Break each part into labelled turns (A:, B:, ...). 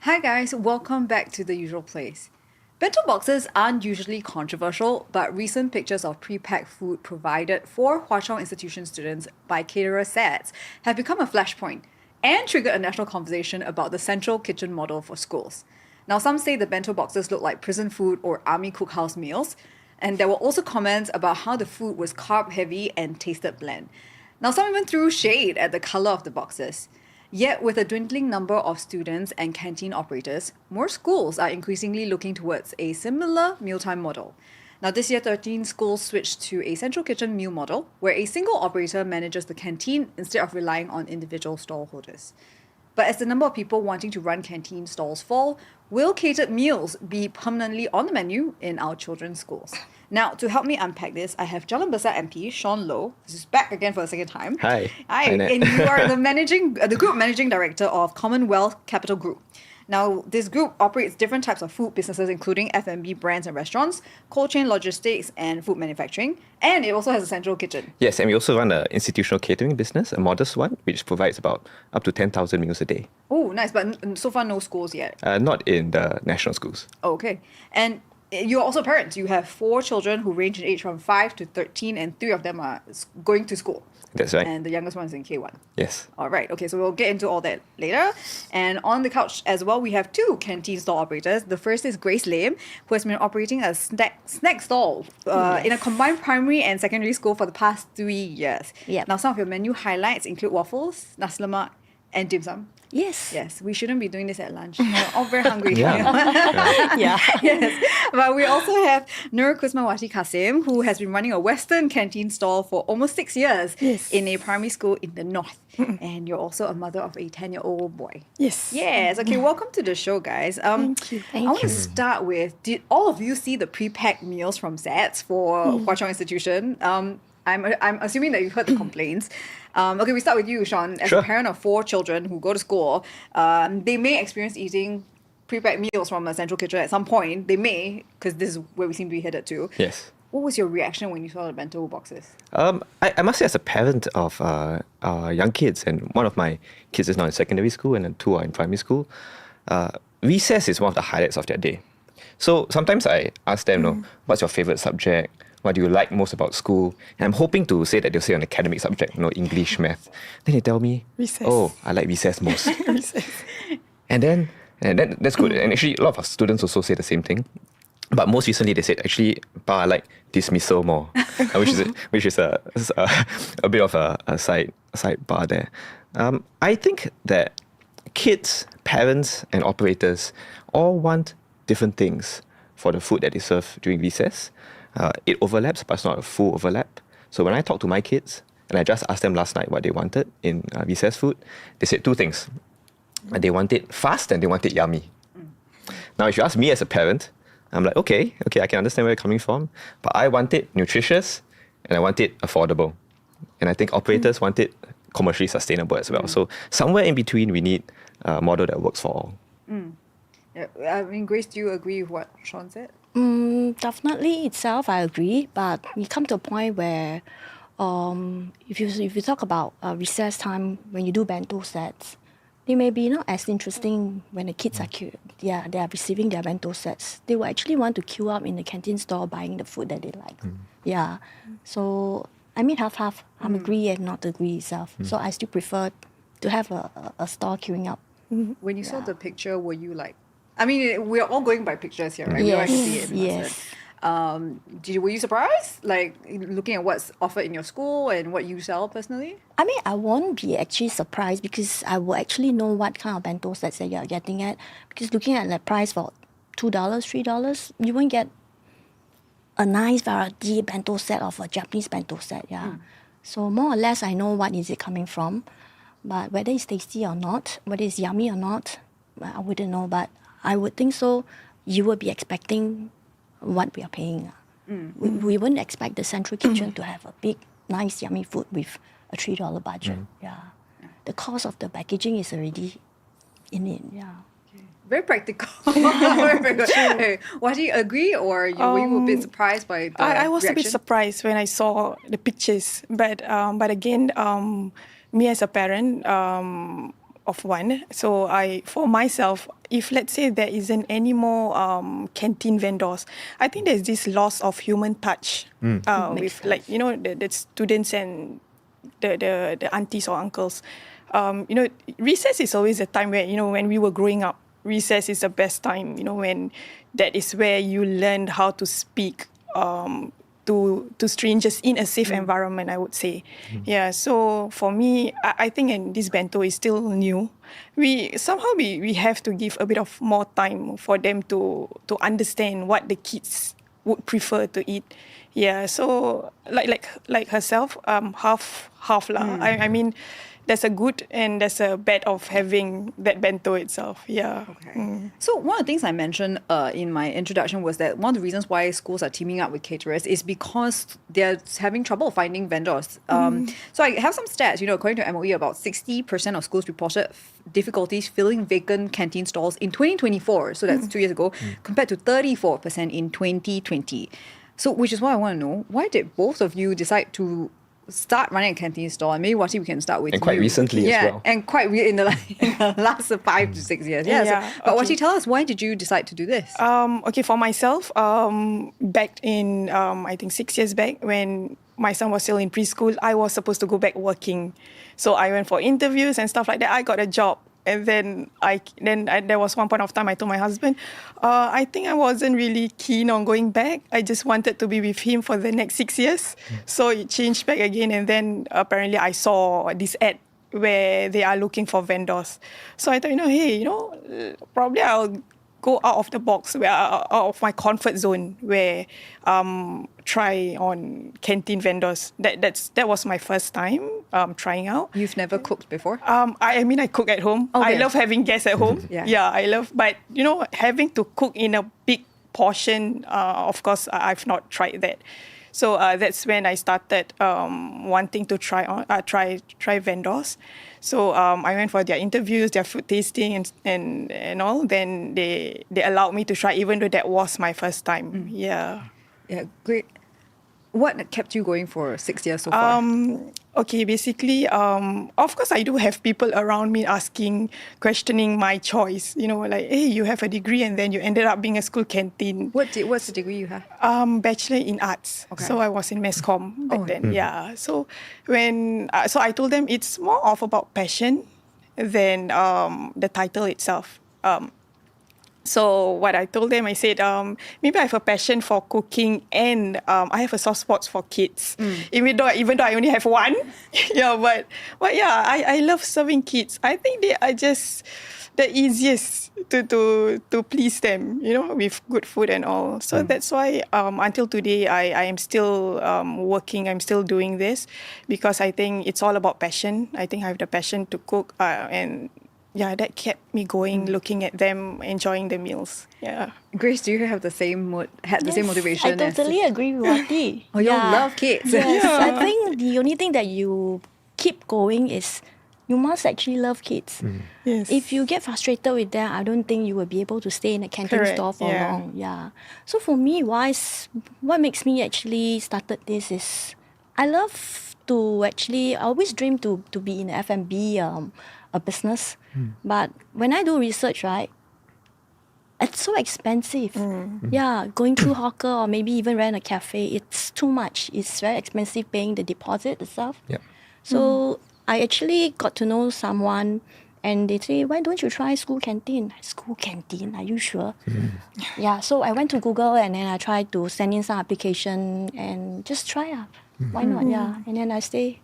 A: Hi guys, welcome back to the usual place. Bento boxes aren't usually controversial, but recent pictures of pre-packed food provided for Hwa Chong Institution students by caterer sets have become a flashpoint and triggered a national conversation about the central kitchen model for schools. Now, some say the bento boxes look like prison food or army cookhouse meals, and there were also comments about how the food was carb heavy and tasted bland. Now, some even threw shade at the color of the boxes. Yet, with a dwindling number of students and canteen operators, more schools are increasingly looking towards a similar mealtime model. Now, this year, 13 schools switched to a central kitchen meal model, where a single operator manages the canteen instead of relying on individual stall holders. But as the number of people wanting to run canteen stalls fall, will catered meals be permanently on the menu in our children's schools? Now, to help me unpack this, I have Jalan Besar MP Shawn Low, who's back again for the second time.
B: Hi.
A: Hi,
B: Hi, Nat.
A: and you are the group managing director of Commonwealth Capital Group. Now, this group operates different types of food businesses, including F&B brands and restaurants, cold chain logistics, and food manufacturing. And it also has a central kitchen.
B: Yes, and we also run an institutional catering business, a modest one, which provides about up to 10,000 meals a day.
A: Oh, nice. But so far, no schools yet.
B: Not in the national schools.
A: Okay. And you're also parents. You have 4 children who range in age from 5 to 13, and 3 of them are going to school.
B: That's right.
A: And the youngest one is in K1.
B: Yes.
A: All right. Okay, so we'll get into all that later. And on the couch as well, we have 2 canteen stall operators. The first is Grace Lim, who has been operating a snack stall in a combined primary and secondary school for the past 3 years.
C: Yep.
A: Now, some of your menu highlights include waffles, nasi lemak, and dim sum.
C: Yes.
A: Yes, we shouldn't be doing this at lunch. We're all very hungry.
B: Yeah.
C: Yeah.
A: Yes, but we also have Nur Wati Kasim, who has been running a Western canteen stall for almost 6 years in a primary school in the north. And you're also a mother of a 10-year-old boy.
C: Yes.
A: Yes. Okay, welcome to the show, guys.
C: Thank you.
A: I want to start with, did all of you see the pre-packed meals from Sats for Hwa Chong Institution? I'm assuming that you've heard the complaints. Okay, we start with you, Shawn. As a parent of 4 children who go to school, they may experience eating pre-packed meals from a central kitchen at some point. They may, because this is where we seem to be headed to.
B: Yes.
A: What was your reaction when you saw the bento boxes?
B: I must say, as a parent of young kids, and one of my kids is now in secondary school and 2 are in primary school, recess is one of the highlights of their day. So sometimes I ask them, what's your favorite subject? What do you like most about school? And I'm hoping to say that they'll say an academic subject, English, math. Then they tell me,
C: Recess.
B: oh, I like recess most.
C: Recess.
B: And then that's good. And actually, a lot of our students also say the same thing. But most recently, they said, actually, Pa, I like dismissal more, which is a bit of a sidebar there. I think that kids, parents, and operators all want different things for the food that they serve during recess. It overlaps, but it's not a full overlap. So when I talk to my kids, and I just asked them last night what they wanted in recess food, they said 2 things. They want it fast and they want it yummy. Now, if you ask me as a parent, I'm like, okay, I can understand where you're coming from, but I want it nutritious and I want it affordable. And I think operators want it commercially sustainable as well. So somewhere in between, we need a model that works for all.
A: Yeah, I mean, Grace, do you agree with what Shawn said?
C: Definitely itself, I agree. But we come to a point where if you talk about recess time, when you do bento sets, they may be not as interesting when the kids are they are receiving their bento sets. They will actually want to queue up in the canteen store buying the food that they like. Yeah. So I mean half. I'm agree and not agree itself. So I still prefer to have a store queuing up.
A: When you saw the picture, were you like, I mean, we're all going by pictures here, right? We don't actually see it in person. Were you surprised, like looking at what's offered in your school and what you sell personally?
C: I mean, I won't be actually surprised because I will actually know what kind of bento sets that you're getting at. Because looking at the price for $2, $3, you won't get a nice variety bento set of a Japanese bento set. So more or less, I know what is it coming from. But whether it's tasty or not, whether it's yummy or not, I wouldn't know. But I would think so. You would be expecting what we are paying. We wouldn't expect the central kitchen to have a big, nice, yummy food with a $3 budget. The cost of the packaging is already in it.
A: Very practical. Very practical. Hey, what do you agree, or were you a bit surprised by the
D: I was
A: reaction?
D: a bit surprised when I saw the pictures, but again, me as a parent, of one. So for myself, if let's say there isn't any more canteen vendors, I think there's this loss of human touch with like the students and the aunties or uncles. Recess is always a time where when we were growing up, recess is the best time. When that is where you learn how to speak to strangers in a safe environment, I would say. Yeah, so for me, I think and this bento is still new. We have to give a bit of more time for them to understand what the kids would prefer to eat. Yeah, so like herself, half lah. I mean, there's a good and there's a bad of having that bento itself. Yeah.
A: Okay. So one of the things I mentioned in my introduction was that one of the reasons why schools are teaming up with caterers is because they're having trouble finding vendors. So I have some stats. According to MOE, about 60% of schools reported difficulties filling vacant canteen stalls in 2024. So that's 2 years ago, compared to 34% in 2020. So which is why I want to know, why did both of you decide to start running a canteen store? And maybe Wati, we can start with
B: and quite
A: you.
B: recently as well.
A: And quite in the last 5 to 6 years. But Wati, tell us, why did you decide to do this?
D: Okay, for myself, back in I think 6 years back when my son was still in preschool, I was supposed to go back working. So I went for interviews and stuff like that. I got a job. And then there was one point of time I told my husband, I think I wasn't really keen on going back. I just wanted to be with him for the next 6 years. So it changed back again. And then apparently I saw this ad where they are looking for vendors. So I thought, hey, probably I'll go out of the box, out of my comfort zone, where try on canteen vendors. That was my first time trying out.
A: You've never cooked before?
D: I cook at home.
A: Okay.
D: I love having guests at home.
A: Yeah,
D: I love. But having to cook in a big portion, of course, I've not tried that. So that's when I started wanting to try vendors. So I went for their interviews, their food tasting and all. Then they allowed me to try, even though that was my first time. Yeah,
A: great. What kept you going for 6 years so far?
D: Okay, basically, of course, I do have people around me questioning my choice. Like, hey, you have a degree and then you ended up being a school canteen.
A: What's the degree you have?
D: Bachelor in Arts. Okay. So I was in Mass Comm back then. Yeah. So so I told them it's more of about passion than the title itself. So what I told them, I said, maybe I have a passion for cooking and I have a soft spot for kids. Even though I only have one. But I love serving kids. I think they are just the easiest to please them, with good food and all. So that's why until today I am still working. I'm still doing this because I think it's all about passion. I think I have the passion to cook and that kept me going, looking at them, enjoying the meals. Yeah.
A: Grace, do you have the same motivation?
C: I totally agree with Wati.
A: You love kids.
C: Yes, I think the only thing that you keep going is you must actually love kids.
D: Yes.
C: If you get frustrated with them, I don't think you will be able to stay in a canteen store for long. Yeah. So for me, what makes me actually started this is I love to actually, I always dream to be in F&B, a business. But when I do research, right, it's so expensive. Yeah, going through hawker or maybe even rent a cafe, it's too much. It's very expensive paying the deposit itself.
B: Yeah.
C: So I actually got to know someone and they say, why don't you try school canteen? School canteen, are you sure? Yeah, so I went to Google and then I tried to send in some application and just try out. Why not? Yeah, and then I stay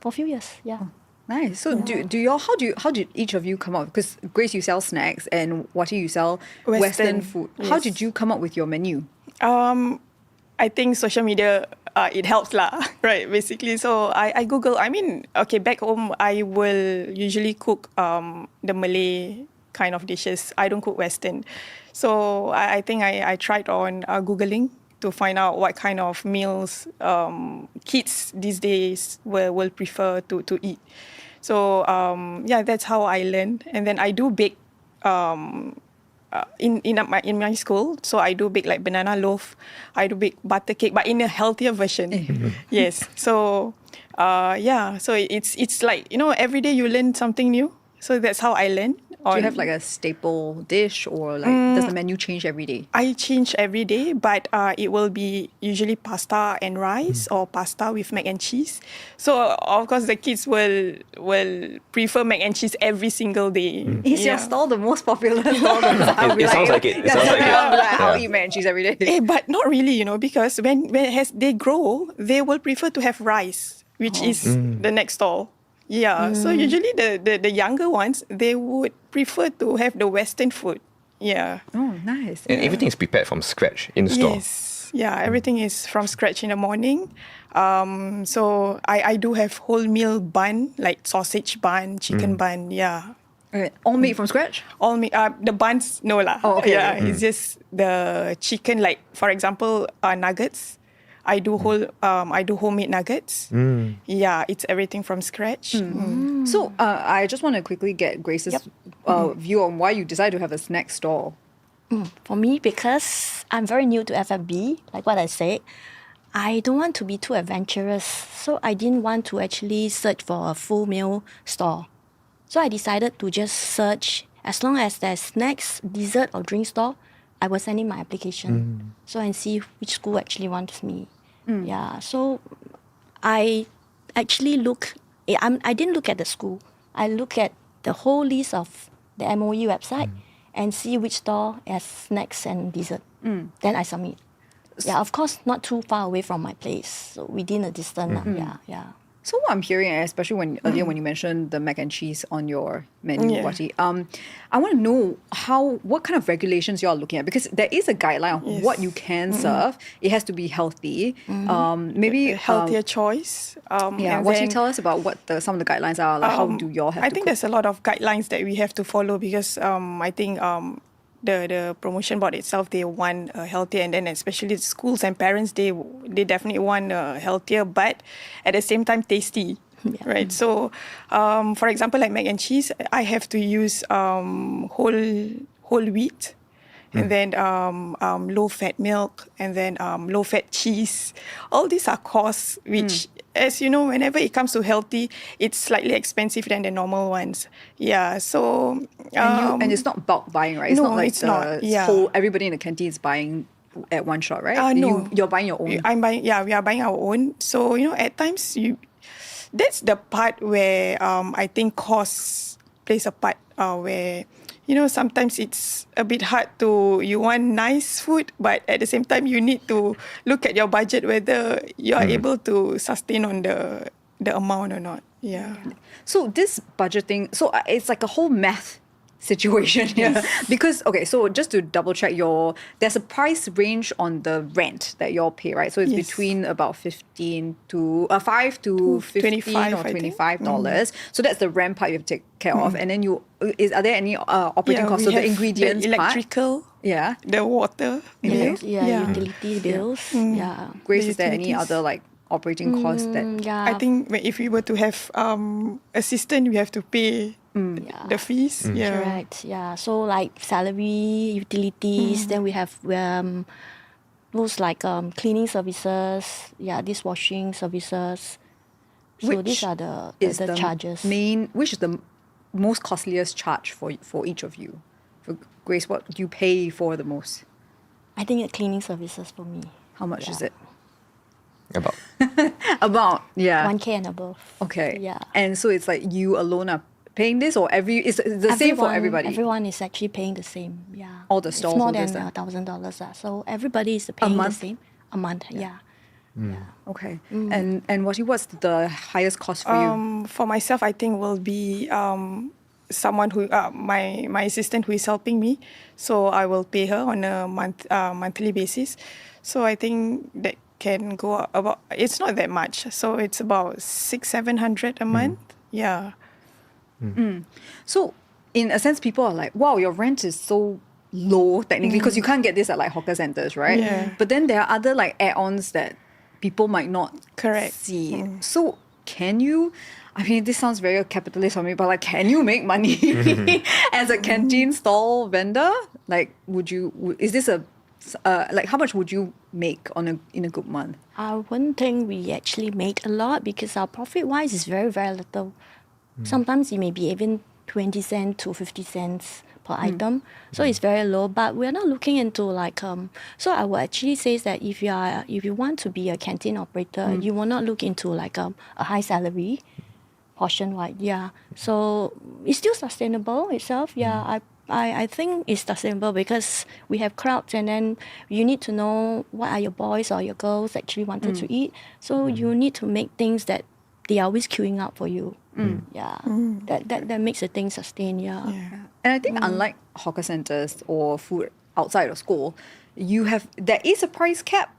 C: for a few years. Yeah.
A: Nice. So how did each of you come up? Because Grace, you sell snacks and Wati, you sell Western food.
D: Yes.
A: How did you come up with your menu?
D: I think social media, it helps lah, right, basically. So I Google, back home, I will usually cook the Malay kind of dishes. I don't cook Western. So I think I tried on Googling to find out what kind of meals kids these days will prefer to eat. So that's how I learned. And then I do bake in my school. So I do bake like banana loaf. I do bake butter cake, but in a healthier version. Yes. So so it's like every day you learn something new. So that's how I learned.
A: Do you have like a staple dish, or like does the menu change every day?
D: I change every day, but it will be usually pasta and rice or pasta with mac and cheese. So of course the kids will prefer mac and cheese every single day.
A: Is your stall the most popular stall?
B: It sounds like it. It sounds like it.
A: I'll
B: Yeah.
A: eat mac and cheese every day.
D: But not really, because when as they grow, they will prefer to have rice, which is the next stall. Yeah, so usually the younger ones, they would prefer to have the Western food. Yeah.
A: Oh, nice.
B: And everything is prepared from scratch in store.
D: Yes. Yeah, everything is from scratch in the morning. So I do have whole meal bun, like sausage bun, chicken bun. Yeah.
A: Okay, all made from scratch?
D: All the buns, no lah.
A: Oh, okay,
D: Yeah,
A: okay.
D: it's just the chicken, like for example, nuggets. I do homemade nuggets. Yeah, it's everything from scratch.
A: So I just want to quickly get Grace's view on why you decided to have a snack stall.
C: For me, because I'm very new to F&B, like what I said, I don't want to be too adventurous. So I didn't want to actually search for a full meal store. So I decided to just search, as long as there's snacks, dessert or drink store, I will send in my application. So and see which school actually wants me. Yeah, so I actually I didn't look at the school. I look at the whole list of the MOE website and see which store has snacks and dessert. Then I submit. Yeah, of course, not too far away from my place, so within a distance. Yeah.
A: So what I'm hearing, especially earlier when you mentioned the mac and cheese on your menu,
D: Yeah.
A: Wati, I want to know what kind of regulations you're looking at, because there is a guideline of what you can serve. It has to be healthy. Maybe
D: A healthier choice.
A: Yeah,
D: and
A: what can you
D: then-
A: tell us about what some of the guidelines are? Like how do y'all have
D: I
A: to
D: think
A: cook?
D: there's a lot of guidelines that we have to follow because I think the promotion board itself, they want healthier, and then especially schools and parents, they definitely want healthier, but at the same time tasty. Right. So, for example, like mac and cheese, I have to use whole wheat, and then low fat milk, and then low fat cheese. All these are costs which, as you know, whenever it comes to healthy, it's slightly expensive than the normal ones. Yeah. So
A: And it's not bulk buying, right? It's
D: no,
A: not like
D: it's not, yeah.
A: whole everybody in the canteen is buying at one shot, right?
D: No.
A: You're buying your own.
D: We are buying our own. So, at times that's the part where I think cost plays a part where, sometimes it's a bit hard you want nice food, but at the same time you need to look at your budget whether you are able to sustain on the amount or not. Yeah.
A: So this budgeting, it's like a whole math situation here. Because, okay, so just to double check, there's a price range on the rent that y'all pay, right? So it's
D: Yes.
A: between about $5 to $15
D: $25,
A: or
D: I think.
A: $25. So that's the rent part you have to take care of. And then are there any operating costs? So
D: we
A: the
D: have
A: ingredients
D: the
A: part?
D: electrical,
A: Yeah.
D: the water. bill.
C: Utility bills. Yeah.
A: Grace, is there any
D: utilities.
A: other like operating costs that...
C: Yeah.
D: I think if we were to have assistant, we have to pay the fees. Yeah.
C: Correct. Yeah. So like salary, utilities. Then we have those like cleaning services. Yeah, dishwashing services. So
A: Which
C: these are the
A: is
C: charges.
A: Which is the most costliest charge for each of you? For Grace, what do you pay for the most?
C: I think the cleaning services for me.
A: How much is it?
B: About.
A: About, yeah.
C: 1K and above.
A: Okay.
C: Yeah.
A: And so it's like you alone are paying this, or it's the same for everybody?
C: Everyone is actually paying the same. Yeah.
A: All the stall
C: It's more
A: holders
C: than
A: then?
C: $1,000. So everybody is paying the
A: month?
C: same a month. Yeah.
A: Okay. And what's the highest cost for you?
D: For myself, I think will be someone who my assistant who is helping me. So I will pay her on a monthly basis. So I think that can go about. It's not that much. So it's about $600-700 a month. Yeah.
A: So in a sense, people are like, wow, your rent is so low technically, because you can't get this at like hawker centers, right?
D: Yeah.
A: But then there are other like add-ons that people might not
D: Correct.
A: see. So can you, I mean, this sounds very capitalist for me, but like, can you make money as a canteen stall vendor? Like, is this like, how much would you make in a good month?
C: I wouldn't think we actually make a lot because our profit wise is very, very little. Sometimes it may be even 20 cents to 50 cents per item. So it's very low, but we're not looking into like so I would actually say that if you want to be a canteen operator, you will not look into like a high salary portion wide. Yeah. So it's still sustainable itself. Yeah. I think it's sustainable because we have crowds, and then you need to know what are your boys or your girls actually wanted to eat. So you need to make things that they are always queuing up for you. Yeah. That makes the thing sustain. Yeah.
A: And I think unlike hawker centers or food outside of school, there is a price cap.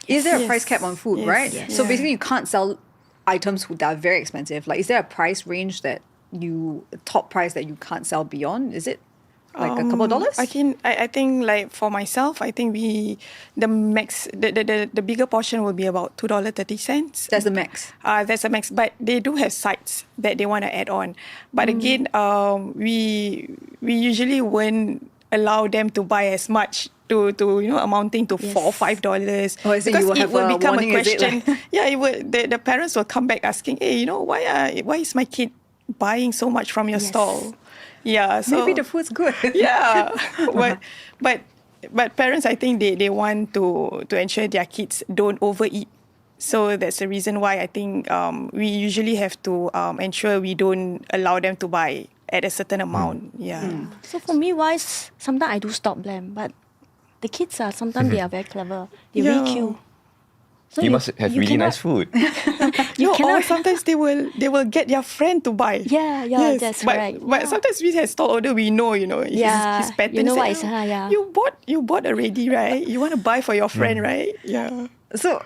A: Is there a price cap on food, right?
D: Yes.
A: So basically you can't sell items that are very expensive. Like, is there a price range top price that you can't sell beyond? Is it like a couple of dollars?
D: I think like for myself, I think the max, the bigger portion will be about $2.30.
A: That's the max.
D: That's the max, but they do have sides that they want to add on. But again, we usually won't allow them to buy as much to amounting to $4 or $5.
A: Oh, is it
D: because
A: you will
D: it
A: have
D: will
A: a
D: become
A: warning,
D: a
A: is it
D: question.
A: like-
D: Yeah, it will. The parents will come back asking, hey, why is my kid buying so much from your stall? Yeah, so
A: Maybe the food's good.
D: yeah, but parents, I think they want to ensure their kids don't overeat. So that's the reason why I think we usually have to ensure we don't allow them to buy at a certain amount. Yeah.
C: So for me, wise, sometimes I do stop them, but the kids are sometimes they are very clever. They
D: Yeah.
C: really queue. So
B: You must have really nice food.
C: You
D: Or
C: cannot.
D: sometimes they will get their friend to buy.
C: Yeah, that's
D: but,
C: correct.
D: But
C: Yeah.
D: sometimes we have stall order, we know,
C: Yeah,
D: his pattern.
C: you know
D: say,
C: what is,
D: "Oh,
C: yeah.
D: You bought already, right? You want to buy for your friend, right? Yeah.
A: So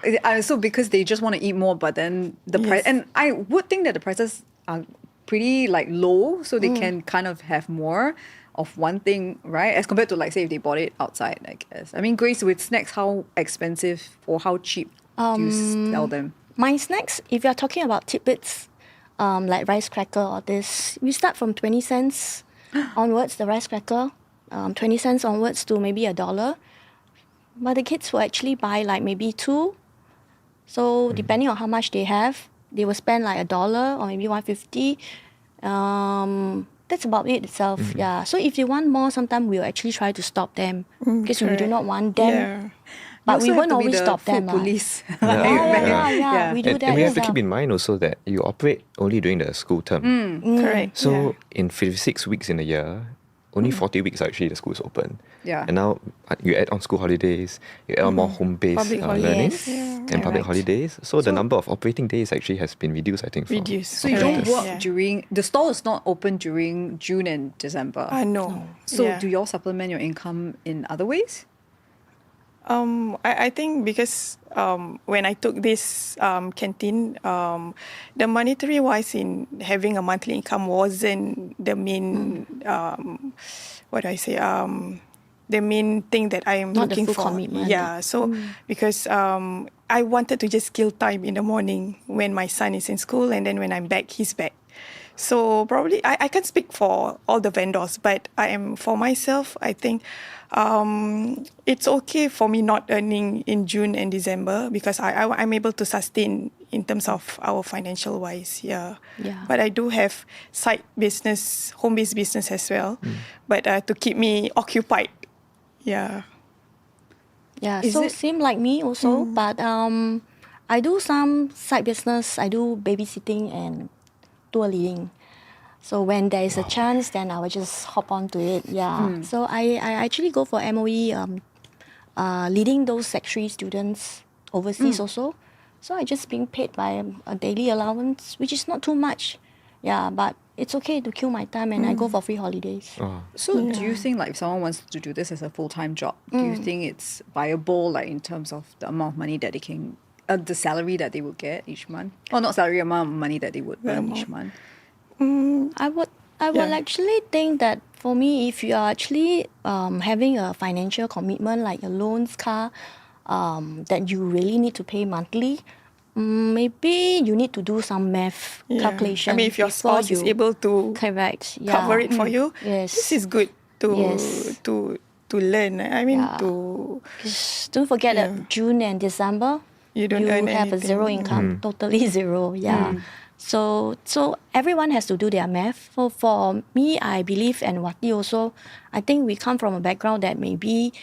A: because they just want to eat more, but then the price,
D: Yes.
A: and I would think that the prices are pretty like low, so they can kind of have more of one thing, right? As compared to like say if they bought it outside, I guess. I mean, Grace, with snacks, how expensive or how cheap do you sell them?
C: My snacks, if you're talking about tidbits, like rice cracker or this, we start from 20 cents onwards, the rice cracker, 20 cents onwards to maybe $1. But the kids will actually buy like maybe 2. So depending on how much they have, they will spend like $1 or maybe 150. That's about it itself. Yeah. So if you want more, sometimes we'll actually try to stop them because we do
D: correct.
C: not want them.
D: Yeah.
C: But we
A: also have
C: won't
A: to be
C: always
A: the
C: stop
A: food
C: them.
A: police.
C: Yeah. We do
B: And,
C: that.
B: and we have to
C: yeah.
B: keep in mind also that you operate only during the school term.
D: Correct.
B: So in 56 weeks in a year, only 40 weeks actually the school is open.
A: Yeah.
B: And now you add on school holidays, you add on more home-based
D: Public
B: learning
C: holidays.
B: and public
A: Correct.
B: holidays. So the number of operating days actually has been reduced, I think.
D: Reduced.
A: So you don't
D: Correct.
A: work
D: Yeah.
A: during, the store is not open during June and December.
D: No.
A: So
D: Yeah.
A: do you all supplement your income in other ways?
D: I think because when I took this canteen, the monetary wise in having a monthly income wasn't the main, what do I say, the main thing that I am
C: Not the
D: looking
C: full
D: for.
C: commitment.
D: Yeah, so because I wanted to just kill time in the morning when my son is in school, and then when I'm back, he's back. So probably I can't speak for all the vendors, but for myself, I think it's okay for me not earning in June and December because I'm able to sustain in terms of our financial wise. Yeah. But I do have side business, home-based business as well, but to keep me occupied. Yeah.
C: Yeah,
A: Is
C: so
A: it-
C: same like me also, but I do some side business. I do babysitting and tour leading. So when there is a chance, then I will just hop onto it. Yeah. So I actually go for MOE, leading those Sec 3 students overseas also. So I just being paid by a daily allowance, which is not too much. Yeah, but it's okay to kill my time and I go for free holidays.
A: So do you think like if someone wants to do this as a full-time job, do you think it's viable like in terms of the amount of money that they can, the salary that they would get each month? Or not salary, amount of money that they would earn each month?
C: I would actually think that for me, if you are actually having a financial commitment like a loans, car, that you really need to pay monthly, maybe you need to do some math calculation.
D: I mean, if your
C: before
D: spouse is
C: you-
D: able to
C: correct
D: cover it for you,
C: Yes.
D: this is good to
C: Yes.
D: to learn. I mean,
C: Yeah.
D: to
C: 'Cause don't forget that June and December
D: You don't earn
C: have a
D: anything.
C: zero income, totally zero. Yeah. So everyone has to do their math. For me, I believe, and Wati also, I think we come from a background that maybe,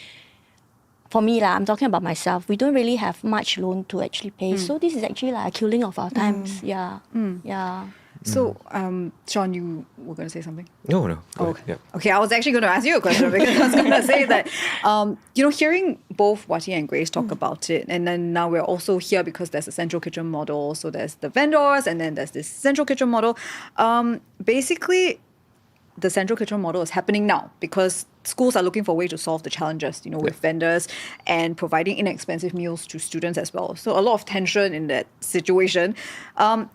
C: for me lah, I'm talking about myself, we don't really have much loan to actually pay. So this is actually like a killing of our times. Yeah. Yeah.
A: So, Shawn, you were going to say something?
B: No. Go
A: Okay.
B: ahead.
A: Okay, I was actually going to ask you a question because I was going to say that, hearing both Wati and Grace talk about it, and then now we're also here because there's a central kitchen model. So there's the vendors, and then there's this central kitchen model. Basically, the central kitchen model is happening now because schools are looking for a way to solve the challenges, with vendors and providing inexpensive meals to students as well. So a lot of tension in that situation.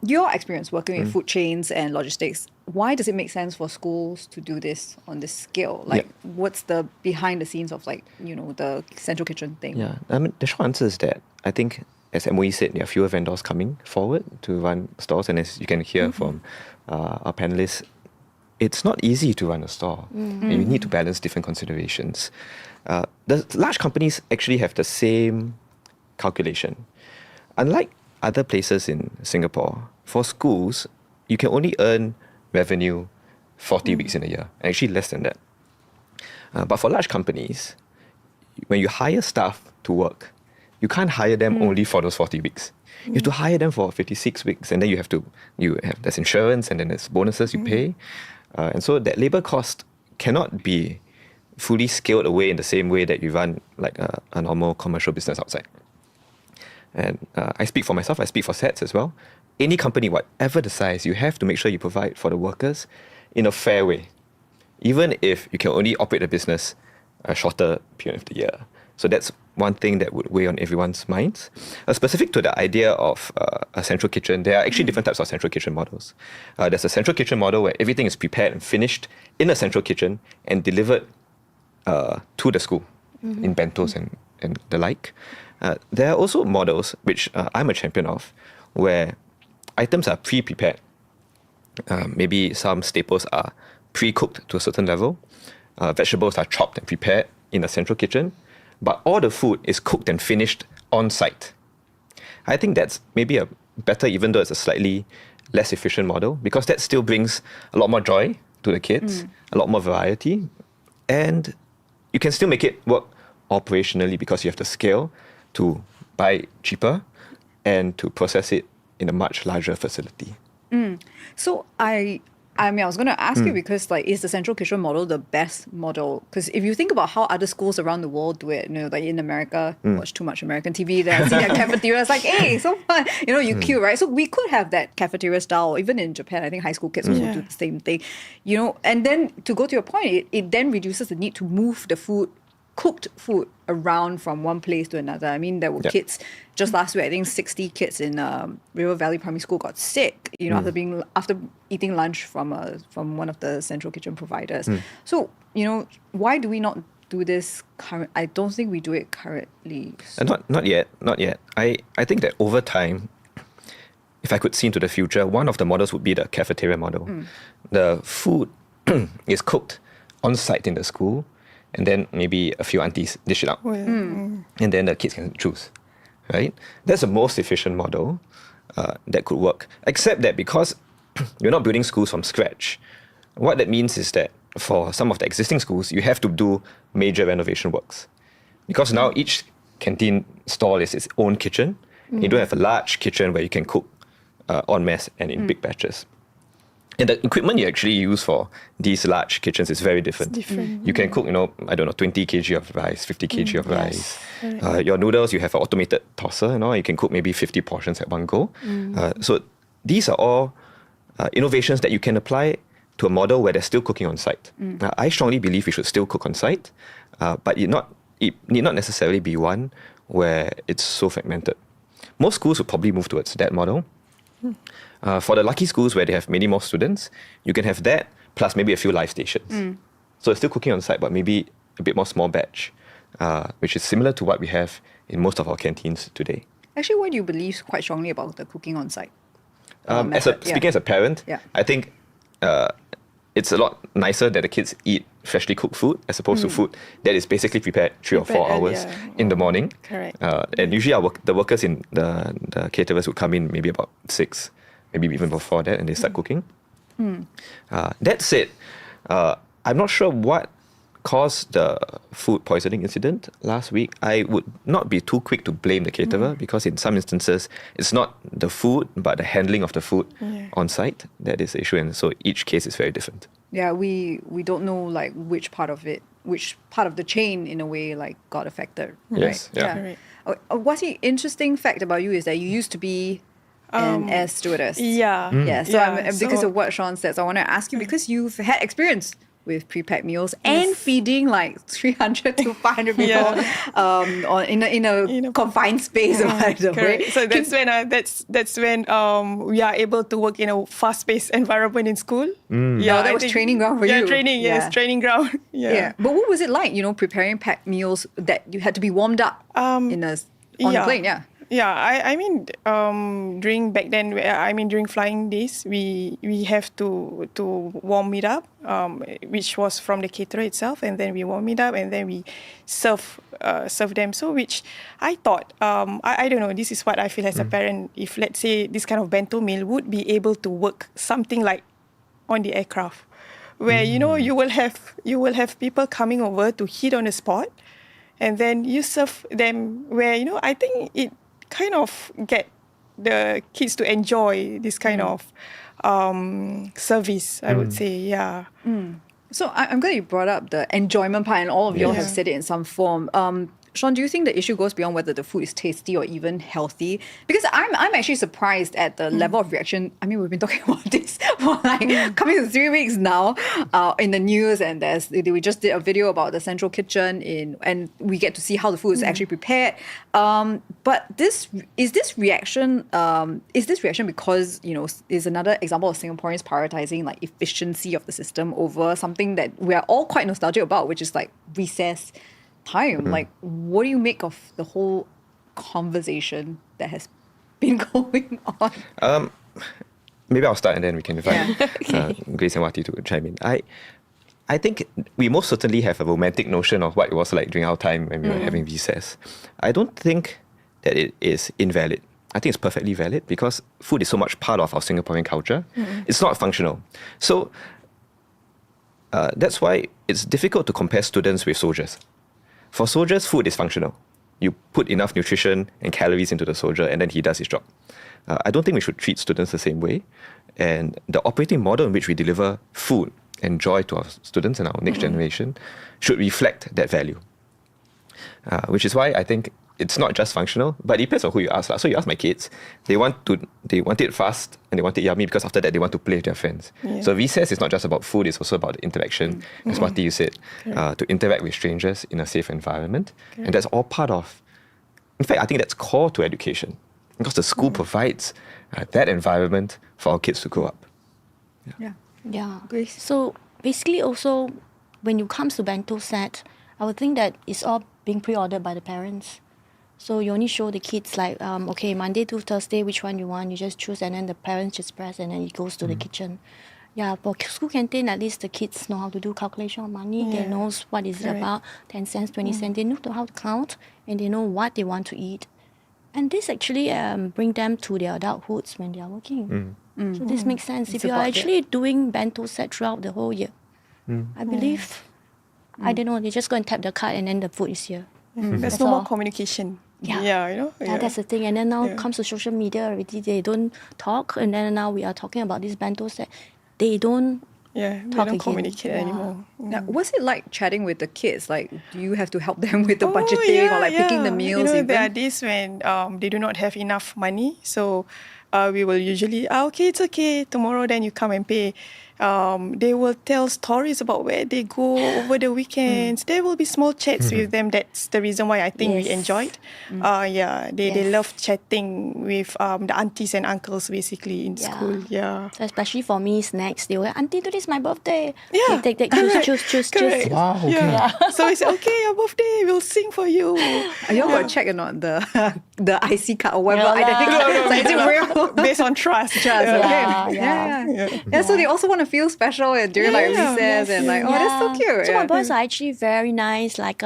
A: Your experience working with food chains and logistics, why does it make sense for schools to do this on this scale? What's the behind the scenes of the central kitchen thing?
B: Yeah, I mean, the short answer is that I think, as MOE said, there are fewer vendors coming forward to run stores, and as you can hear from our panelists, it's not easy to run a store. You need to balance different considerations. The large companies actually have the same calculation. Unlike other places in Singapore, for schools, you can only earn revenue 40 weeks in a year, actually less than that. But for large companies, when you hire staff to work, you can't hire them only for those 40 weeks. You have to hire them for 56 weeks, and then there's insurance, and then there's bonuses you pay. And so that labor cost cannot be fully scaled away in the same way that you run like a normal commercial business outside. And I speak for myself, I speak for SETS as well. Any company, whatever the size, you have to make sure you provide for the workers in a fair way, even if you can only operate a business a shorter period of the year. So that's one thing that would weigh on everyone's minds. Specific to the idea of a central kitchen, there are actually different types of central kitchen models. There's a central kitchen model where everything is prepared and finished in a central kitchen and delivered to the school in bentos and the like. There are also models, which I'm a champion of, where items are pre-prepared. Maybe some staples are pre-cooked to a certain level. Vegetables are chopped and prepared in a central kitchen, but all the food is cooked and finished on site. I think that's maybe a better, even though it's a slightly less efficient model, because that still brings a lot more joy to the kids, a lot more variety, and you can still make it work operationally because you have the scale to buy cheaper and to process it in a much larger facility.
A: So I was going to ask you because is the central kitchen model the best model? Because if you think about how other schools around the world do it, in America, watch too much American TV, then I see that cafeteria, it's like, hey, so fun, you queue, right? So we could have that cafeteria style, even in Japan. I think high school kids also do the same thing, and then to go to your point, it then reduces the need to move the cooked food around from one place to another. I mean, there were kids just last week. I think 60 kids in River Valley Primary School got sick. After eating lunch from one of the central kitchen providers. So why do we not do this current? I don't think we do it currently.
B: Not yet. I think that over time, if I could see into the future, one of the models would be the cafeteria model. The food is cooked on site in the school, and then maybe a few aunties dish it out. And then the kids can choose, right? That's the most efficient model that could work. Except that because you're not building schools from scratch, what that means is that for some of the existing schools, you have to do major renovation works. Because now each canteen stall is its own kitchen. You don't have a large kitchen where you can cook en masse and in big batches. And the equipment you actually use for these large kitchens is very different. You can cook, 20 kg of rice, 50 kg of rice. Your noodles, you have an automated tosser, you can cook maybe 50 portions at one go. So these are all innovations that you can apply to a model where they're still cooking on site. I strongly believe we should still cook on site, but it need not necessarily be one where it's so fragmented. Most schools would probably move towards that model. For the lucky schools where they have many more students, you can have that plus maybe a few live stations. So it's still cooking on site, but maybe a bit more small batch, which is similar to what we have in most of our canteens today.
A: Actually, why do you believe quite strongly about the cooking on site?
B: Speaking as a parent, I think it's a lot nicer that the kids eat freshly cooked food as opposed to food that is basically prepared 3 or 4 hours in the morning.
D: Correct.
B: And usually the workers in the caterers would come in maybe about 6. maybe even before that, and they start cooking. That said, I'm not sure what caused the food poisoning incident last week. I would not be too quick to blame the caterer because in some instances, it's not the food, but the handling of the food on site that is the issue. And so each case is very different.
A: Yeah, we don't know like which part of the chain in a way like got affected.
B: Yes,
A: Right?
B: yeah.
D: Correct.
A: What's the interesting fact about you is that you used to be an air stewardess.
D: Yeah.
A: Yeah. So because
D: so-
A: of what Shawn says, I want to ask you because you've had experience with pre-packed meals and feeding like 300 to 500 people in a confined space. By the way.
D: Correct. So that's when we are able to work in a fast-paced environment in school.
A: Yeah, that was training ground for you.
D: Training. Yes,
A: Yeah.
D: training ground.
A: Yeah. But what was it like, preparing packed meals that you had to be warmed up on the plane? Yeah.
D: Yeah, I mean, during back then, during flying days, we have to warm it up, which was from the caterer itself, and then we warm it up, and then we serve them. So which I thought, I don't know, this is what I feel as a parent. If let's say this kind of bento meal would be able to work something like on the aircraft, where you will have people coming over to heat on the spot, and then you serve them where I think it kind of get the kids to enjoy this kind of service, I would say, yeah.
A: So I'm glad you brought up the enjoyment part, and all of you all have said it in some form. Shawn, do you think the issue goes beyond whether the food is tasty or even healthy? Because I'm actually surprised at the level of reaction. I mean, we've been talking about this for like coming to 3 weeks now in the news, and we just did a video about the central kitchen and we get to see how the food is actually prepared. But is this reaction because is another example of Singaporeans prioritizing like efficiency of the system over something that we are all quite nostalgic about, which is like recess time. Like, what do you make of the whole conversation that has been going on?
B: Maybe I'll start and then we can invite Grace and Wati to chime in. I think we most certainly have a romantic notion of what it was like during our time when we were having recess. I don't think that it is invalid. I think it's perfectly valid because food is so much part of our Singaporean culture. It's not functional. So that's why it's difficult to compare students with soldiers. For soldiers, food is functional. You put enough nutrition and calories into the soldier and then he does his job. I don't think we should treat students the same way. And the operating model in which we deliver food and joy to our students and our next generation should reflect that value. Which is why I think it's not just functional, but it depends on who you ask. So you ask my kids, they want it fast and they want it yummy because after that they want to play with their friends. Yeah. So recess is not just about food, it's also about interaction, as Wati you said, to interact with strangers in a safe environment. And that's all part of, in fact, I think that's core to education because the school provides that environment for our kids to grow up.
C: Yeah.
A: Grace?
C: So basically also, when it comes to bento set, I would think that it's all being pre-ordered by the parents. So you only show the kids like, okay, Monday to Thursday, which one you want, you just choose, and then the parents just press, and then it goes to the kitchen. Yeah, for school canteen, at least the kids know how to do calculation of money. They know what is it about, 10 cents, 20 cents. They know how to count, and they know what they want to eat. And this actually bring them to their adulthoods when they are working. So this makes sense. If you are actually doing bento set throughout the whole year, I believe, I don't know, they just go and tap the card and then the food is here.
D: There's no more communication.
C: Yeah, that's the thing. And then now comes to social media already, they don't talk. And then now we are talking about this bento set. They don't
D: they
C: talk
D: don't
C: again.
D: communicate anymore.
A: Now, what's it like chatting with the kids? Like, do you have to help them with the budgeting or like picking the meals?
D: There are days when they do not have enough money. So we will usually, okay, it's okay. Tomorrow then you come and pay. They will tell stories about where they go over the weekends. There will be small chats with them. That's the reason why I think we enjoyed. They love chatting with the aunties and uncles basically in school. Yeah.
C: So especially for me, snacks, they will, Auntie, today is my birthday.
D: Yeah.
C: Take, choose.
D: Correct.
B: Wow, okay.
D: Yeah. So it's okay, your birthday, we'll sing for you.
A: Are you all got to check or not the IC card or whatever
C: Yeah,
A: identity card? Like, is it real?
D: Based on trust.
A: Yeah. So they also want to feel special and during like recess and like, oh, that's so cute.
C: So my boys are actually very nice. Like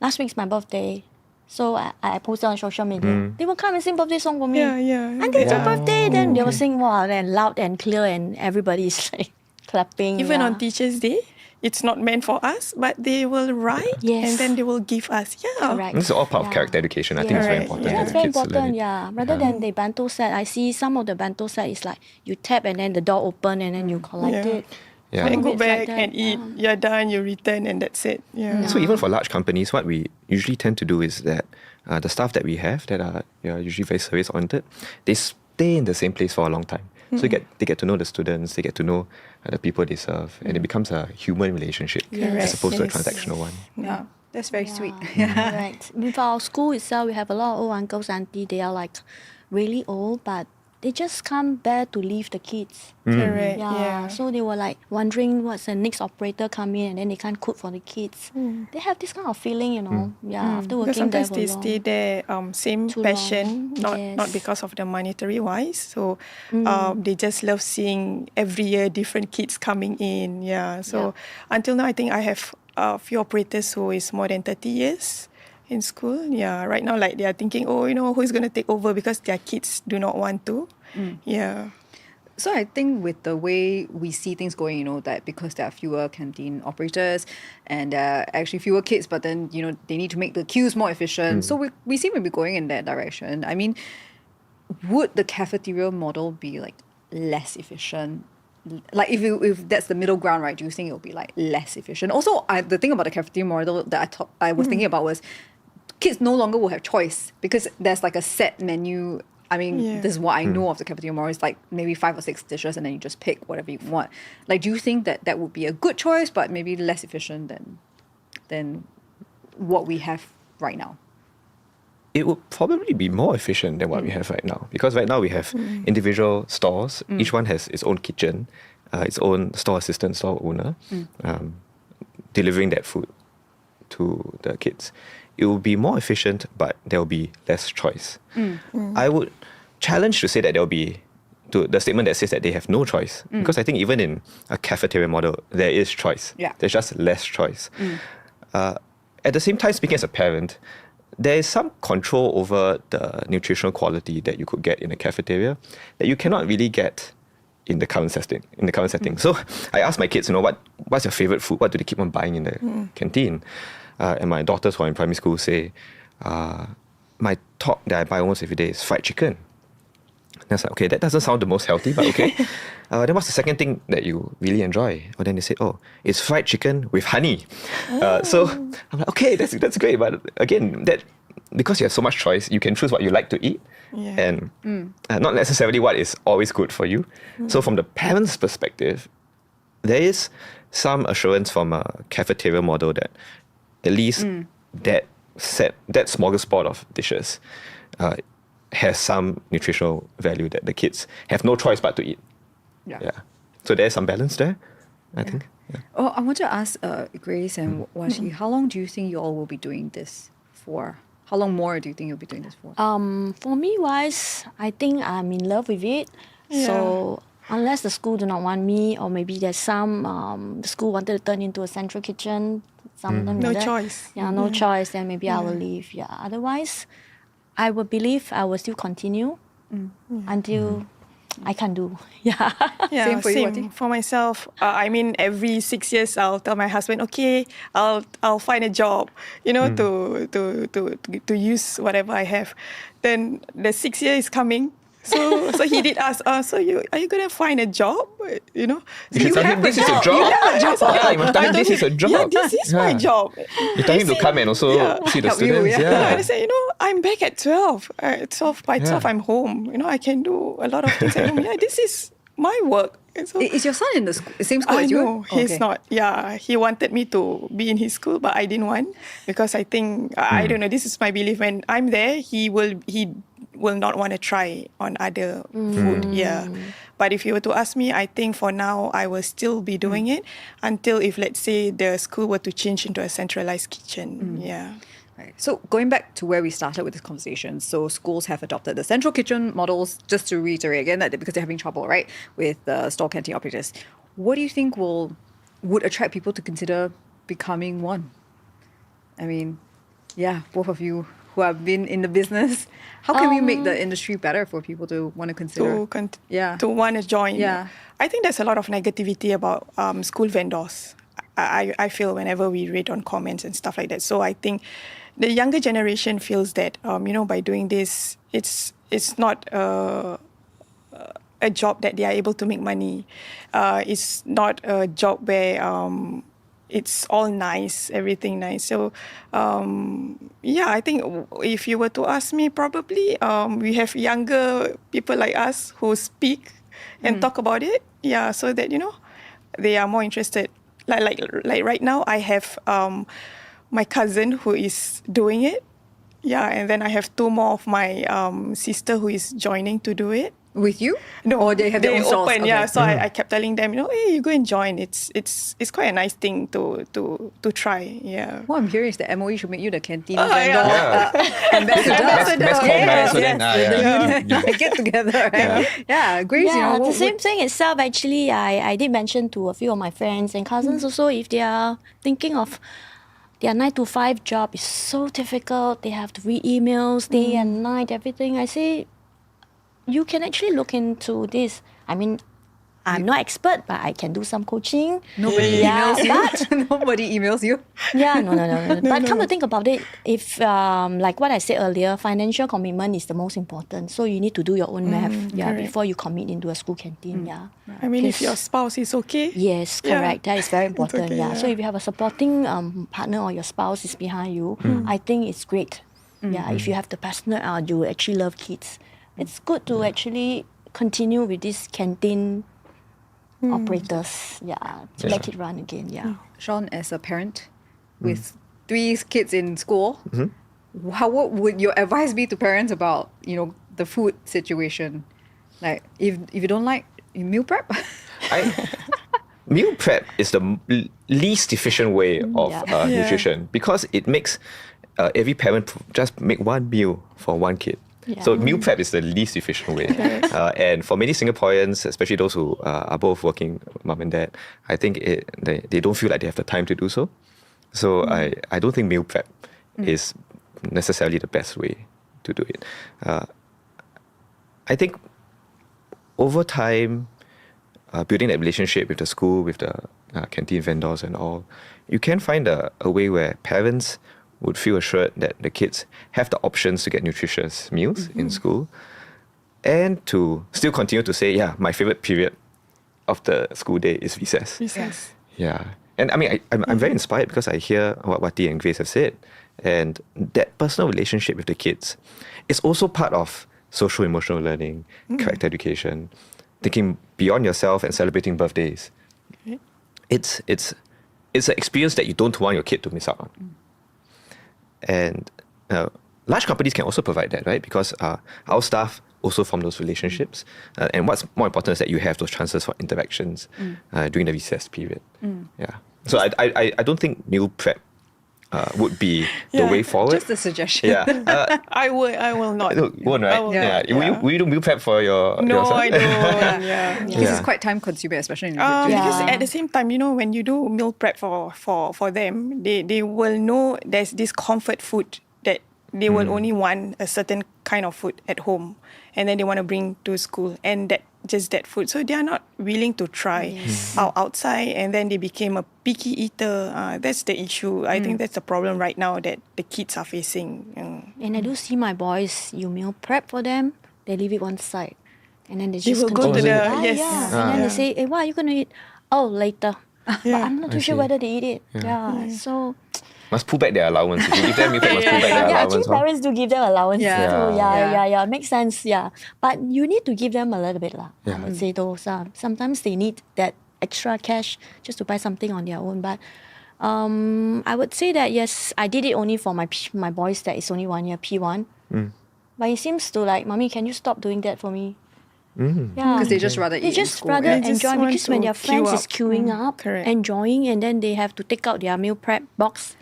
C: last week's my birthday. So I posted on social media. They will come and sing birthday song for me.
D: Yeah, yeah.
C: And it's
D: Yeah.
C: a birthday. Then they will sing and loud and clear, and everybody's like clapping.
D: Even
C: yeah.
D: on Teachers' Day, it's not meant for us, but they will write
C: Yes.
D: and then they will give us. Yeah.
C: Correct.
B: This is all part of character education. I think it's very
D: Correct,
B: important
D: yeah.
B: that
C: That's
B: the
C: very
B: kids learn
C: important,
B: it.
C: yeah. Rather than the bento set, I see some of the bento set is like you tap and then the door open and then you collect
D: Yeah.
C: it.
B: Yeah.
C: Some
D: And
C: of
D: go
C: it's like
D: back
C: that,
D: and eat. You're done, you return, and that's it. Yeah.
B: So even for large companies, what we usually tend to do is that the staff that we have that are usually very service oriented, they stay in the same place for a long time. So they get to know the students, they get to know the people they serve, and it becomes a human relationship as opposed to a
D: Yes.
B: transactional one.
A: Yeah, that's very sweet.
C: Correct. With our school itself, we have a lot of old uncles, auntie. They are like really old, but they just can't bear to leave the kids.
D: Correct.
C: Yeah. So they were like wondering what's the next operator come in and then they can't cook for the kids. They have this kind of feeling, you know. Yeah. After
D: Because
C: working there
D: sometimes
C: for
D: they
C: long.
D: stay there same
C: Too
D: passion,
C: long.
D: not
C: Yes.
D: because of the monetary wise. So they just love seeing every year different kids coming in. Yeah. So until now, I think I have a few operators who is more than 30 years in school. Yeah. Right now, like they are thinking, who's going to take over because their kids do not want to. Yeah.
A: So I think with the way we see things going, that because there are fewer canteen operators and actually fewer kids, but then, they need to make the queues more efficient. So we seem to be going in that direction. I mean, would the cafeteria model be like less efficient? Like if that's the middle ground, right? Do you think it will be like less efficient? Also, the thing about the cafeteria model that I was thinking about was kids no longer will have choice because there's like a set menu. I mean, this is what I know of the cafeteria model. It's like maybe 5 or 6 dishes and then you just pick whatever you want. Like, do you think that would be a good choice, but maybe less efficient than what we have right now?
B: It would probably be more efficient than what we have right now, because right now we have individual stores. Each one has its own kitchen, its own store assistant, store owner, delivering that food to the kids. It will be more efficient, but there will be less choice. I would challenge to say that there will be to the statement that says that they have no choice, because I think even in a cafeteria model there is choice.
A: Yeah.
B: There's just less choice. At the same time, speaking as a parent, there is some control over the nutritional quality that you could get in a cafeteria that you cannot really get in the current setting. So I asked my kids, what's your favorite food? What do they keep on buying in the canteen? And my daughters who are in primary school say, my top that I buy almost every day is fried chicken. And I was like, okay, that doesn't sound the most healthy, but okay. Then what's the second thing that you really enjoy? Or then they say, it's fried chicken with honey. So I'm like, okay, that's great. But again, that because you have so much choice, you can choose what you like to eat.
D: Yeah.
B: And not necessarily what is always good for you. So from the parent's perspective, there is some assurance from a cafeteria model that at least that smorgasbord of dishes has some nutritional value that the kids have no choice but to eat. Yeah. So there's some balance there, I think. Yeah.
A: Oh, I want to ask Grace and Wati, how long do you think you all will be doing this for? How long more do you think you'll be doing this for?
C: For me wise, I think I'm in love with it.
D: Yeah.
C: So unless the school do not want me, or maybe there's some the school wanted to turn into a central kitchen, something
D: No
C: like that.
D: choice.
C: Yeah, no choice. Then maybe I will leave. Yeah. Otherwise, I would believe I will still continue until I can do. Yeah.
D: Yeah,
A: Same for you, Wati?
D: For myself, every 6 years I'll tell my husband, okay, I'll find a job, to use whatever I have. Then the 6th year is coming. So he did ask, are you gonna find a job?
B: You should tell him this is a job. Yeah, you must tell him this is a job.
D: Yeah, this is my job.
B: You tell him to come and also see the
A: Help you,
B: students.
A: yeah.
B: Yeah.
D: And I said, I'm back at 12. By 12, I'm home. I can do a lot of things at home. Yeah, this is my work. And so,
A: Is your son in the same school
D: I
A: as you?
D: know, he's not. Yeah, he wanted me to be in his school, but I didn't want because I think, I don't know, this is my belief. When I'm there, he will not want to try on other food. Yeah. But if you were to ask me, I think for now, I will still be doing it until if, let's say, the school were to change into a centralized kitchen. Yeah.
A: Right. So going back to where we started with this conversation, so schools have adopted the central kitchen models, just to reiterate again, that because they're having trouble, right, with store canteen operators. What do you think would attract people to consider becoming one? I mean, yeah, both of you who have been in the business, how can we make the industry better for people to want to consider?
D: To want to join.
A: Yeah.
D: I think there's a lot of negativity about school vendors. I feel whenever we read on comments and stuff like that. So I think the younger generation feels that by doing this, it's not a job that they are able to make money. It's not a job where it's all nice, everything nice. So, I think if you were to ask me, probably we have younger people like us who speak and talk about it. Yeah, so that, they are more interested. Like right now, I have my cousin who is doing it. Yeah, and then I have 2 more of my sister who is joining to do it.
A: With you?
D: No,
A: or they have their own stalls?
D: open. Yeah, so I kept telling them, hey, you go and join. It's quite a nice thing to try. Yeah.
A: What I'm hearing is that MOE should make you the canteen
B: Yeah.
A: ambassador.
B: Ambassador.
A: Get together, right? Yeah, Grace.
C: Yeah,
A: what
C: the same thing itself. Actually, I did mention to a few of my friends and cousins also, if they are thinking of their 9 to 5 job is so difficult. They have to read emails day and night, everything. I say, you can actually look into this. I mean, I'm not expert, but I can do some coaching.
A: Nobody emails you. Nobody emails you.
C: Yeah, no. But come to think about it, if like what I said earlier, financial commitment is the most important. So you need to do your own math, before you commit into a school canteen. Yeah.
D: I mean, if your spouse is okay.
C: Yes, correct. That is very important.
D: okay, yeah.
C: So if you have a supporting partner or your spouse is behind you, I think it's great. Yeah, if you have the passionate, you actually love kids. It's good to actually continue with these canteen operators, to let it run again,
A: Shawn, as a parent with 3 kids in school, what would your advice be to parents about, the food situation? Like, if you don't like, you meal prep?
B: Meal prep is the least efficient way of nutrition because it makes every parent just make 1 meal for 1 kid.
C: Yeah.
B: So meal prep is the least efficient way. And for many Singaporeans, especially those who are both working, mom and dad, I think they don't feel like they have the time to do so. So I don't think meal prep is necessarily the best way to do it. I think over time, building that relationship with the school, with the canteen vendors and all, you can find a way where parents would feel assured that the kids have the options to get nutritious meals in school and to still continue to say, my favorite period of the school day is recess. Yeah. And I mean, I'm very inspired because I hear what Wati and Grace have said. And that personal relationship with the kids is also part of social emotional learning, character education, thinking beyond yourself and celebrating birthdays. It's an experience that you don't want your kid to miss out on. And large companies can also provide that, right? Because our staff also form those relationships. And what's more important is that you have those chances for interactions during the recess period. Yeah. So I don't think meal prep would be the way forward.
A: Just a suggestion.
B: Yeah.
D: I will not.
B: You won't, right? Will you do meal prep for your
D: No,
B: yourself?
D: I don't.
A: Because it's quite time consuming, especially in
D: Because at the same time, when you do meal prep for them, they will know there's this comfort food that they will only want a certain kind of food at home, and then they want to bring to school, and that food. So they are not willing to try outside, and then they became a picky eater. That's the issue. I think that's the problem right now that the kids are facing.
C: And I do see my boys, you meal prep for them, they leave it one side. And then they
D: They
C: just
D: will go to
C: continue.
D: the yes.
C: And then they say, hey, what are you going to eat? Oh, later. But I'm not too sure whether they eat it. So
B: Must pull back their allowance. If you give them meal prep, must pull back their allowance.
C: actually parents do give them allowance
A: Yeah.
C: too.
A: Yeah.
C: Yeah. Makes sense, But you need to give them a little bit lah.
B: Yeah.
C: I would say though. Sometimes they need that extra cash just to buy something on their own. But I would say that yes, I did it only for my boys that is only 1 year, P1. But it seems to like, Mommy, can you stop doing that for me? Yeah.
A: Because they just rather eat
C: They
A: in
C: just
A: school,
C: rather
A: right?
D: They just
C: enjoy
D: want
C: because when
D: to
C: their friends
D: queue
C: is
D: up.
C: queuing up,
D: Correct.
C: enjoying, and then they have to take out their meal prep box.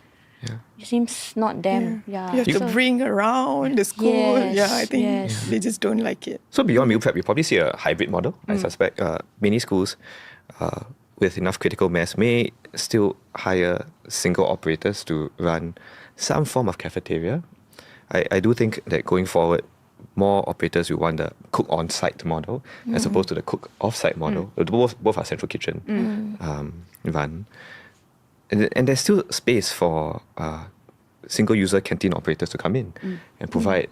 C: It seems not them. Yeah.
D: You have to
C: So-
D: bring around the school.
C: Yes,
D: I think
C: yes.
D: they just don't like it.
B: So beyond meal prep, you probably see a hybrid model. I suspect many schools with enough critical mass may still hire single operators to run some form of cafeteria. I do think that going forward, more operators will want the cook on-site model as opposed to the cook off-site model. Both are central kitchen run. And there's still space for single-user canteen operators to come in and provide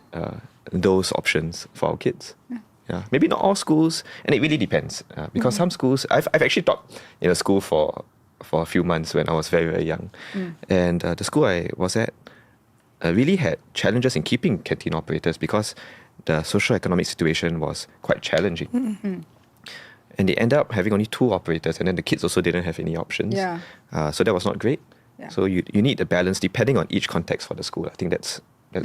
B: those options for our kids. Yeah, maybe not all schools, and it really depends. Because some schools, I've actually taught in a school for a few months when I was very, very young. And the school I was at really had challenges in keeping canteen operators because the socio-economic situation was quite challenging. And they ended up having only 2 operators, and then the kids also didn't have any options.
A: Yeah.
B: So that was not great.
A: Yeah.
B: So you need a balance depending on each context for the school. I think that's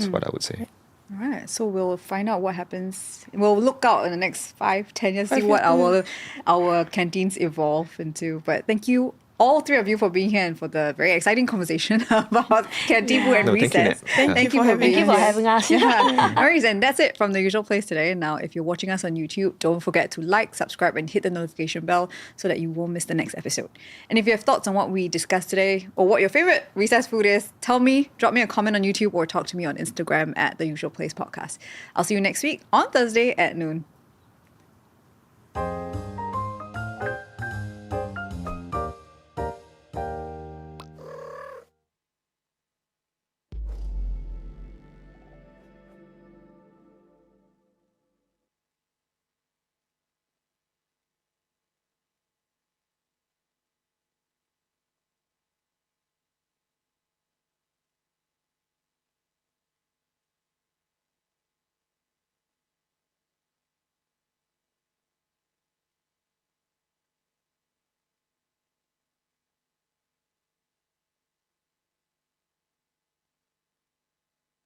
B: what I would say.
A: All right, so we'll find out what happens. We'll look out in the next 5-10 years, see what our canteens evolve into. But thank you, all 3 of you, for being here and for the very exciting conversation about canteen food and
B: No, thank you,
A: recess.
B: Nat.
A: Thank you for being
C: Thank you for
A: here.
C: having us.
A: Yeah. All right, and that's it from The Usual Place today. Now, if you're watching us on YouTube, don't forget to like, subscribe, and hit the notification bell so that you won't miss the next episode. And if you have thoughts on what we discussed today or what your favorite recess food is, tell me, drop me a comment on YouTube or talk to me on Instagram at The Usual Place Podcast. I'll see you next week on Thursday at noon.